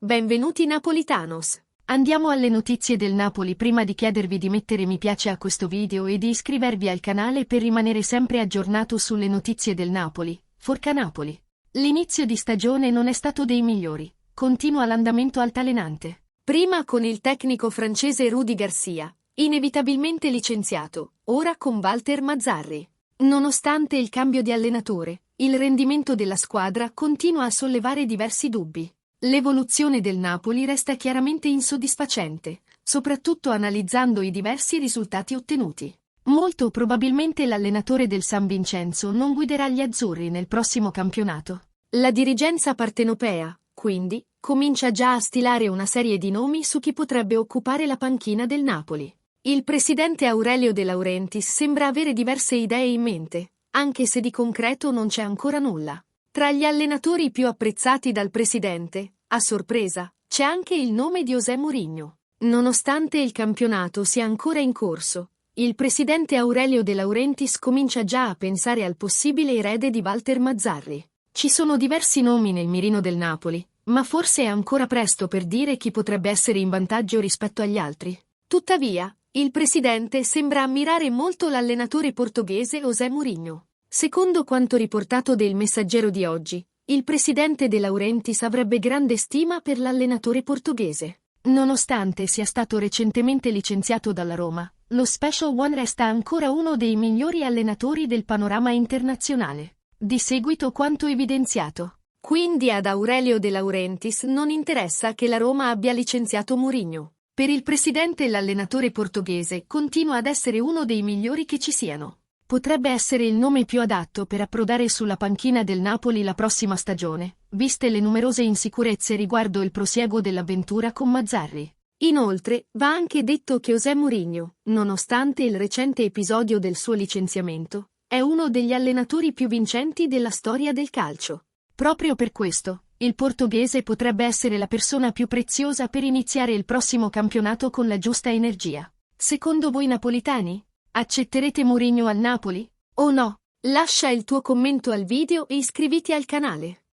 benvenuti Napolitanos. Andiamo alle notizie del Napoli prima di chiedervi di mettere mi piace a questo video e di iscrivervi al canale per rimanere sempre aggiornato sulle notizie del Napoli. Forca Napoli. L'inizio di stagione non è stato dei migliori. Continua l'andamento altalenante. Prima con il tecnico francese Rudi Garcia, inevitabilmente licenziato, ora con Walter Mazzarri. Nonostante il cambio di allenatore, il rendimento della squadra continua a sollevare diversi dubbi. L'evoluzione del Napoli resta chiaramente insoddisfacente, soprattutto analizzando i diversi risultati ottenuti. Molto probabilmente l'allenatore del San Vincenzo non guiderà gli azzurri nel prossimo campionato. La dirigenza partenopea, quindi, comincia già a stilare una serie di nomi su chi potrebbe occupare la panchina del Napoli. Il presidente Aurelio De Laurentiis sembra avere diverse idee in mente, anche se di concreto non c'è ancora nulla. Tra gli allenatori più apprezzati dal presidente, a sorpresa, c'è anche il nome di José Mourinho. Nonostante il campionato sia ancora in corso, il presidente Aurelio De Laurentiis comincia già a pensare al possibile erede di Walter Mazzarri. Ci sono diversi nomi nel mirino del Napoli, ma forse è ancora presto per dire chi potrebbe essere in vantaggio rispetto agli altri. Tuttavia, il presidente sembra ammirare molto l'allenatore portoghese José Mourinho. Secondo quanto riportato del Messaggero di oggi, il presidente De Laurentiis avrebbe grande stima per l'allenatore portoghese. Nonostante sia stato recentemente licenziato dalla Roma, lo Special One resta ancora uno dei migliori allenatori del panorama internazionale. Di seguito quanto evidenziato. Quindi ad Aurelio De Laurentiis non interessa che la Roma abbia licenziato Mourinho. Per il presidente l'allenatore portoghese continua ad essere uno dei migliori che ci siano. Potrebbe essere il nome più adatto per approdare sulla panchina del Napoli la prossima stagione, viste le numerose insicurezze riguardo il prosieguo dell'avventura con Mazzarri. Inoltre, va anche detto che José Mourinho, nonostante il recente episodio del suo licenziamento, è uno degli allenatori più vincenti della storia del calcio. Proprio per questo, il portoghese potrebbe essere la persona più preziosa per iniziare il prossimo campionato con la giusta energia. Secondo voi napolitani? Accetterete Mourinho al Napoli? O no? Lascia il tuo commento al video e iscriviti al canale.